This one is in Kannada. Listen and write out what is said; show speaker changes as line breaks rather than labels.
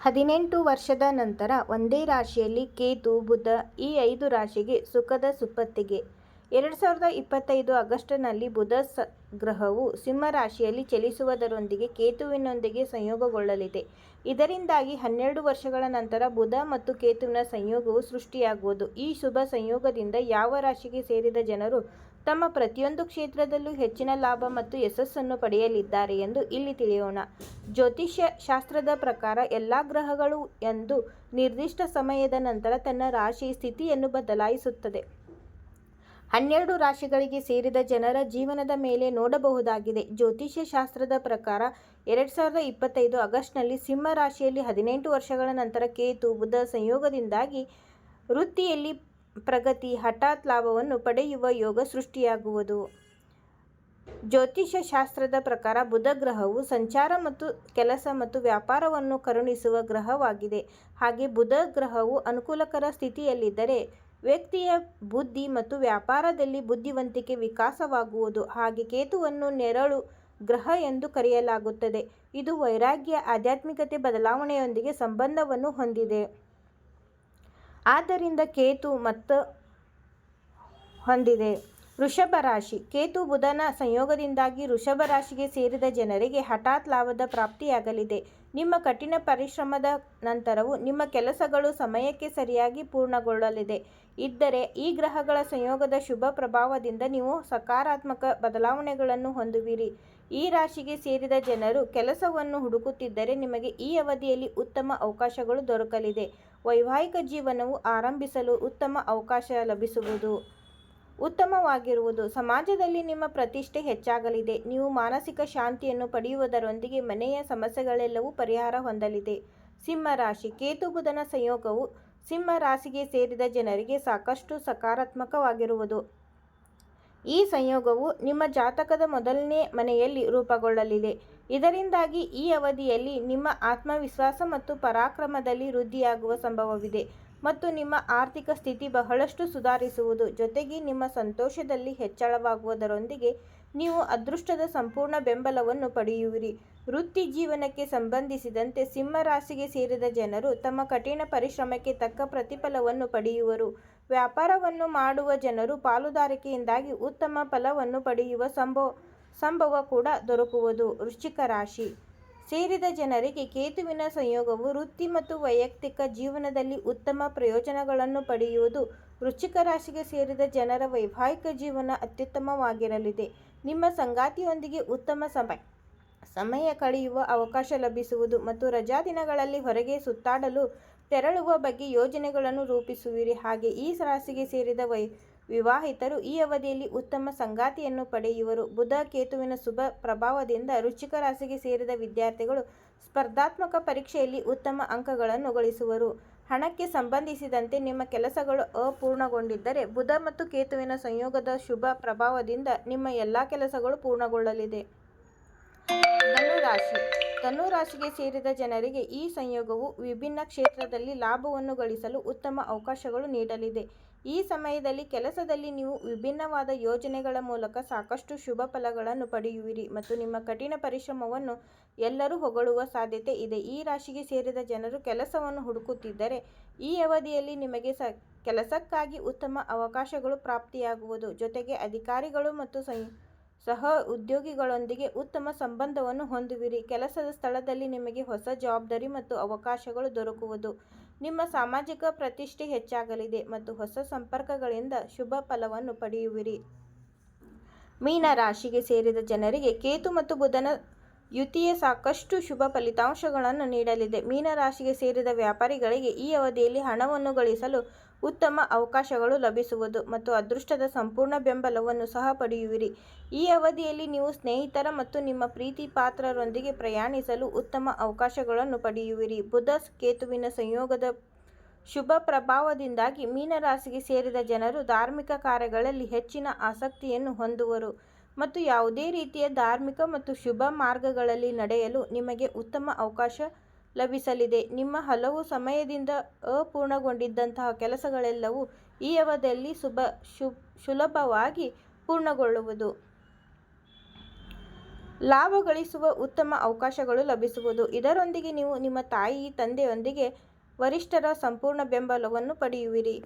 18 ವರ್ಷದ ನಂತರ ಒಂದೇ ರಾಶಿಯಲ್ಲಿ ಕೇತು, ಬುಧ ಈ 5 ರಾಶಿಗೆ ಸುಖದ ಸುಪ್ಪತ್ತಿಗೆ. 2025 ಆಗಸ್ಟ್ನಲ್ಲಿ ಬುಧ ಗ್ರಹವು ಸಿಂಹ ರಾಶಿಯಲ್ಲಿ ಚಲಿಸುವುದರೊಂದಿಗೆ ಕೇತುವಿನೊಂದಿಗೆ ಸಂಯೋಗಗೊಳ್ಳಲಿದೆ. ಇದರಿಂದಾಗಿ 12 ವರ್ಷಗಳ ನಂತರ ಬುಧ ಮತ್ತು ಕೇತುವಿನ ಸಂಯೋಗವು ಸೃಷ್ಟಿಯಾಗುವುದು. ಈ ಶುಭ ಸಂಯೋಗದಿಂದ ಯಾವ ರಾಶಿಗೆ ಸೇರಿದ ಜನರು ತಮ್ಮ ಪ್ರತಿಯೊಂದು ಕ್ಷೇತ್ರದಲ್ಲೂ ಹೆಚ್ಚಿನ ಲಾಭ ಮತ್ತು ಯಶಸ್ಸನ್ನು ಪಡೆಯಲಿದ್ದಾರೆ ಎಂದು ಇಲ್ಲಿ ತಿಳಿಯೋಣ. ಜ್ಯೋತಿಷ್ಯ ಶಾಸ್ತ್ರದ ಪ್ರಕಾರ ಎಲ್ಲ ಗ್ರಹಗಳು ಒಂದು ನಿರ್ದಿಷ್ಟ ಸಮಯದ ನಂತರ ತನ್ನ ರಾಶಿ ಸ್ಥಿತಿಯನ್ನು ಬದಲಾಯಿಸುತ್ತದೆ. 12 ರಾಶಿಗಳಿಗೆ ಸೇರಿದ ಜನರ ಜೀವನದ ಮೇಲೆ ನೋಡಬಹುದಾಗಿದೆ. ಜ್ಯೋತಿಷ್ಯ ಶಾಸ್ತ್ರದ ಪ್ರಕಾರ 2025 ಆಗಸ್ಟ್ನಲ್ಲಿ ಸಿಂಹ ರಾಶಿಯಲ್ಲಿ 18 ವರ್ಷಗಳ ನಂತರ ಕೇತು, ಬುಧ ಸಂಯೋಗದಿಂದಾಗಿ ವೃತ್ತಿಯಲ್ಲಿ ಪ್ರಗತಿ, ಹಠಾತ್ ಲಾಭವನ್ನು ಪಡೆಯುವ ಯೋಗ ಸೃಷ್ಟಿಯಾಗುವುದು. ಜ್ಯೋತಿಷ್ಯ ಶಾಸ್ತ್ರದ ಪ್ರಕಾರ ಬುಧ ಗ್ರಹವು ಸಂಚಾರ ಮತ್ತು ಕೆಲಸ ಮತ್ತು ವ್ಯಾಪಾರವನ್ನು ಕರುಣಿಸುವ ಗ್ರಹವಾಗಿದೆ. ಹಾಗೆ ಬುಧ ಗ್ರಹವು ಅನುಕೂಲಕರ ಸ್ಥಿತಿಯಲ್ಲಿದ್ದರೆ ವ್ಯಕ್ತಿಯ ಬುದ್ಧಿ ಮತ್ತು ವ್ಯಾಪಾರದಲ್ಲಿ ಬುದ್ಧಿವಂತಿಕೆ ವಿಕಾಸವಾಗುವುದು. ಹಾಗೆ ಕೇತುವನ್ನು ನೆರಳು ಗ್ರಹ ಎಂದು ಕರೆಯಲಾಗುತ್ತದೆ. ಇದು ವೈರಾಗ್ಯ, ಆಧ್ಯಾತ್ಮಿಕತೆ, ಬದಲಾವಣೆಯೊಂದಿಗೆ ಸಂಬಂಧವನ್ನು ಹೊಂದಿದೆ. ಆದ್ದರಿಂದ ಕೇತು ಮತ್ತು ಹೊಂದಿದೆ. ವೃಷಭ ರಾಶಿ. ಕೇತು ಬುಧನ ಸಂಯೋಗದಿಂದಾಗಿ ವೃಷಭ ರಾಶಿಗೆ ಸೇರಿದ ಜನರಿಗೆ ಹಠಾತ್ ಲಾಭದ ಪ್ರಾಪ್ತಿಯಾಗಲಿದೆ. ನಿಮ್ಮ ಕಠಿಣ ಪರಿಶ್ರಮದ ನಂತರವೂ ನಿಮ್ಮ ಕೆಲಸಗಳು ಸಮಯಕ್ಕೆ ಸರಿಯಾಗಿ ಪೂರ್ಣಗೊಳ್ಳಲಿದೆ. ಇದ್ದರೆ ಈ ಗ್ರಹಗಳ ಸಂಯೋಗದ ಶುಭ ಪ್ರಭಾವದಿಂದ ನೀವು ಸಕಾರಾತ್ಮಕ ಬದಲಾವಣೆಗಳನ್ನು ಹೊಂದುವಿರಿ. ಈ ರಾಶಿಗೆ ಸೇರಿದ ಜನರು ಕೆಲಸವನ್ನು ಹುಡುಕುತ್ತಿದ್ದರೆ ನಿಮಗೆ ಈ ಅವಧಿಯಲ್ಲಿ ಉತ್ತಮ ಅವಕಾಶಗಳು ದೊರಕಲಿದೆ. ವೈವಾಹಿಕ ಜೀವನವು ಆರಂಭಿಸಲು ಉತ್ತಮ ಅವಕಾಶ ಲಭಿಸುವುದು ಉತ್ತಮವಾಗಿರುವುದು. ಸಮಾಜದಲ್ಲಿ ನಿಮ್ಮ ಪ್ರತಿಷ್ಠೆ ಹೆಚ್ಚಾಗಲಿದೆ. ನೀವು ಮಾನಸಿಕ ಶಾಂತಿಯನ್ನು ಪಡೆಯುವುದರೊಂದಿಗೆ ಮನೆಯ ಸಮಸ್ಯೆಗಳೆಲ್ಲವೂ ಪರಿಹಾರ ಹೊಂದಲಿದೆ. ಸಿಂಹ ರಾಶಿ. ಕೇತು ಬುಧನ ಸಂಯೋಗವು ಸಿಂಹ ರಾಶಿಗೆ ಸೇರಿದ ಜನರಿಗೆ ಸಾಕಷ್ಟು ಸಕಾರಾತ್ಮಕವಾಗಿರುವುದು. ಈ ಸಂಯೋಗವು ನಿಮ್ಮ ಜಾತಕದ ಮೊದಲನೇ ಮನೆಯಲ್ಲಿ ರೂಪುಗೊಳ್ಳಲಿದೆ. ಇದರಿಂದಾಗಿ ಈ ಅವಧಿಯಲ್ಲಿ ನಿಮ್ಮ ಆತ್ಮವಿಶ್ವಾಸ ಮತ್ತು ಪರಾಕ್ರಮದಲ್ಲಿ ವೃದ್ಧಿಯಾಗುವ ಸಂಭವವಿದೆ ಮತ್ತು ನಿಮ್ಮ ಆರ್ಥಿಕ ಸ್ಥಿತಿ ಬಹಳಷ್ಟು ಸುಧಾರಿಸುವುದು. ಜೊತೆಗೆ ನಿಮ್ಮ ಸಂತೋಷದಲ್ಲಿ ಹೆಚ್ಚಳವಾಗುವುದರೊಂದಿಗೆ ನೀವು ಅದೃಷ್ಟದ ಸಂಪೂರ್ಣ ಬೆಂಬಲವನ್ನು ಪಡೆಯುವಿರಿ. ವೃತ್ತಿ ಜೀವನಕ್ಕೆ ಸಂಬಂಧಿಸಿದಂತೆ ಸಿಂಹ ರಾಶಿಗೆ ಸೇರಿದ ಜನರು ತಮ್ಮ ಕಠಿಣ ಪರಿಶ್ರಮಕ್ಕೆ ತಕ್ಕ ಪ್ರತಿಫಲವನ್ನು ಪಡೆಯುವರು. ವ್ಯಾಪಾರವನ್ನು ಮಾಡುವ ಜನರು ಪಾಲುದಾರಿಕೆಯಿಂದಾಗಿ ಉತ್ತಮ ಫಲವನ್ನು ಪಡೆಯುವ ಸಂಭವ ಕೂಡ ದೊರಕುವುದು. ವೃಶ್ಚಿಕ ರಾಶಿ ಸೇರಿದ ಜನರಿಗೆ ಕೇತುವಿನ ಸಂಯೋಗವು ವೃತ್ತಿ ಮತ್ತು ವೈಯಕ್ತಿಕ ಜೀವನದಲ್ಲಿ ಉತ್ತಮ ಪ್ರಯೋಜನಗಳನ್ನು ಪಡೆಯುವುದು. ವೃಶ್ಚಿಕ ರಾಶಿಗೆ ಸೇರಿದ ಜನರ ವೈವಾಹಿಕ ಜೀವನ ಅತ್ಯುತ್ತಮವಾಗಿರಲಿದೆ. ನಿಮ್ಮ ಸಂಗಾತಿಯೊಂದಿಗೆ ಉತ್ತಮ ಸಮಯ ಕಳೆಯುವ ಅವಕಾಶ ಲಭಿಸುವುದು ಮತ್ತು ರಜಾ ದಿನಗಳಲ್ಲಿ ಹೊರಗೆ ಸುತ್ತಾಡಲು ತೆರಳುವ ಬಗ್ಗೆ ಯೋಜನೆಗಳನ್ನು ರೂಪಿಸುವಿರಿ. ಹಾಗೆ ಈ ರಾಶಿಗೆ ಸೇರಿದ ವಿವಾಹಿತರು ಈ ಅವಧಿಯಲ್ಲಿ ಉತ್ತಮ ಸಂಗಾತಿಯನ್ನು ಪಡೆಯುವರು. ಬುಧ ಕೇತುವಿನ ಶುಭ ಪ್ರಭಾವದಿಂದ ವೃಶ್ಚಿಕ ರಾಶಿಗೆ ಸೇರಿದ ವಿದ್ಯಾರ್ಥಿಗಳು ಸ್ಪರ್ಧಾತ್ಮಕ ಪರೀಕ್ಷೆಯಲ್ಲಿ ಉತ್ತಮ ಅಂಕಗಳನ್ನು ಗಳಿಸುವರು. ಹಣಕ್ಕೆ ಸಂಬಂಧಿಸಿದಂತೆ ನಿಮ್ಮ ಕೆಲಸಗಳು ಅಪೂರ್ಣಗೊಂಡಿದ್ದರೆ ಬುಧ ಮತ್ತು ಕೇತುವಿನ ಸಂಯೋಗದ ಶುಭ ಪ್ರಭಾವದಿಂದ ನಿಮ್ಮ ಎಲ್ಲ ಕೆಲಸಗಳು ಪೂರ್ಣಗೊಳ್ಳಲಿದೆ. ಧನುರಾಶಿ. ಧನುರಾಶಿಗೆ ಸೇರಿದ ಜನರಿಗೆ ಈ ಸಂಯೋಗವು ವಿಭಿನ್ನ ಕ್ಷೇತ್ರದಲ್ಲಿ ಲಾಭವನ್ನು ಗಳಿಸಲು ಉತ್ತಮ ಅವಕಾಶಗಳು ನೀಡಲಿದೆ. ಈ ಸಮಯದಲ್ಲಿ ಕೆಲಸದಲ್ಲಿ ನೀವು ವಿಭಿನ್ನವಾದ ಯೋಜನೆಗಳ ಮೂಲಕ ಸಾಕಷ್ಟು ಶುಭ ಫಲಗಳನ್ನು ಪಡೆಯುವಿರಿ ಮತ್ತು ನಿಮ್ಮ ಕಠಿಣ ಪರಿಶ್ರಮವನ್ನು ಎಲ್ಲರೂ ಹೊಗಳುವ ಸಾಧ್ಯತೆ ಇದೆ. ಈ ರಾಶಿಗೆ ಸೇರಿದ ಜನರು ಕೆಲಸವನ್ನು ಹುಡುಕುತ್ತಿದ್ದರೆ ಈ ಅವಧಿಯಲ್ಲಿ ನಿಮಗೆ ಕೆಲಸಕ್ಕಾಗಿ ಉತ್ತಮ ಅವಕಾಶಗಳು ಪ್ರಾಪ್ತಿಯಾಗುವುದು. ಜೊತೆಗೆ ಅಧಿಕಾರಿಗಳು ಮತ್ತು ಸಹ ಉದ್ಯೋಗಿಗಳೊಂದಿಗೆ ಉತ್ತಮ ಸಂಬಂಧವನ್ನು ಹೊಂದುವಿರಿ. ಕೆಲಸದ ಸ್ಥಳದಲ್ಲಿ ನಿಮಗೆ ಹೊಸ ಜವಾಬ್ದಾರಿ ಮತ್ತು ಅವಕಾಶಗಳು ದೊರಕುವುದು. ನಿಮ್ಮ ಸಾಮಾಜಿಕ ಪ್ರತಿಷ್ಠೆ ಹೆಚ್ಚಾಗಲಿದೆ ಮತ್ತು ಹೊಸ ಸಂಪರ್ಕಗಳಿಂದ ಶುಭ ಫಲವನ್ನು ಪಡೆಯುವಿರಿ. ಮೀನ ರಾಶಿಗೆ ಸೇರಿದ ಜನರಿಗೆ ಕೇತು ಮತ್ತು ಬುಧನ ಯುತಿಯು ಸಾಕಷ್ಟು ಶುಭ ಫಲಿತಾಂಶಗಳನ್ನು ನೀಡಲಿದೆ. ಮೀನ ರಾಶಿಗೆ ಸೇರಿದ ವ್ಯಾಪಾರಿಗಳಿಗೆ ಈ ಅವಧಿಯಲ್ಲಿ ಹಣವನ್ನು ಗಳಿಸಲು ಉತ್ತಮ ಅವಕಾಶಗಳು ಲಭಿಸುವುದು ಮತ್ತು ಅದೃಷ್ಟದ ಸಂಪೂರ್ಣ ಬೆಂಬಲವನ್ನು ಸಹ ಪಡೆಯುವಿರಿ. ಈ ಅವಧಿಯಲ್ಲಿ ನೀವು ಸ್ನೇಹಿತರ ಮತ್ತು ನಿಮ್ಮ ಪ್ರೀತಿ ಪಾತ್ರರೊಂದಿಗೆ ಪ್ರಯಾಣಿಸಲು ಉತ್ತಮ ಅವಕಾಶಗಳನ್ನು ಪಡೆಯುವಿರಿ. ಬುಧ ಕೇತುವಿನ ಸಂಯೋಗದ ಶುಭ ಪ್ರಭಾವದಿಂದಾಗಿ ಮೀನ ರಾಶಿಗೆ ಸೇರಿದ ಜನರು ಧಾರ್ಮಿಕ ಕಾರ್ಯಗಳಲ್ಲಿ ಹೆಚ್ಚಿನ ಆಸಕ್ತಿಯನ್ನು ಹೊಂದುವರು ಮತ್ತು ಯಾವುದೇ ರೀತಿಯ ಧಾರ್ಮಿಕ ಮತ್ತು ಶುಭ ಮಾರ್ಗಗಳಲ್ಲಿ ನಡೆಯಲು ನಿಮಗೆ ಉತ್ತಮ ಅವಕಾಶ ಲಭಿಸಲಿದೆ. ನಿಮ್ಮ ಹಲವು ಸಮಯದಿಂದ ಅಪೂರ್ಣಗೊಂಡಿದ್ದಂತಹ ಕೆಲಸಗಳೆಲ್ಲವೂ ಈ ಅವಧಿಯಲ್ಲಿ ಸುಲಭವಾಗಿ ಪೂರ್ಣಗೊಳ್ಳುವುದು. ಲಾಭ ಗಳಿಸುವ ಉತ್ತಮ ಅವಕಾಶಗಳು ಲಭಿಸುವುದು. ಇದರೊಂದಿಗೆ ನೀವು ನಿಮ್ಮ ತಾಯಿ ತಂದೆಯೊಂದಿಗೆ ವರಿಷ್ಠರ ಸಂಪೂರ್ಣ ಬೆಂಬಲವನ್ನು ಪಡೆಯುವಿರಿ.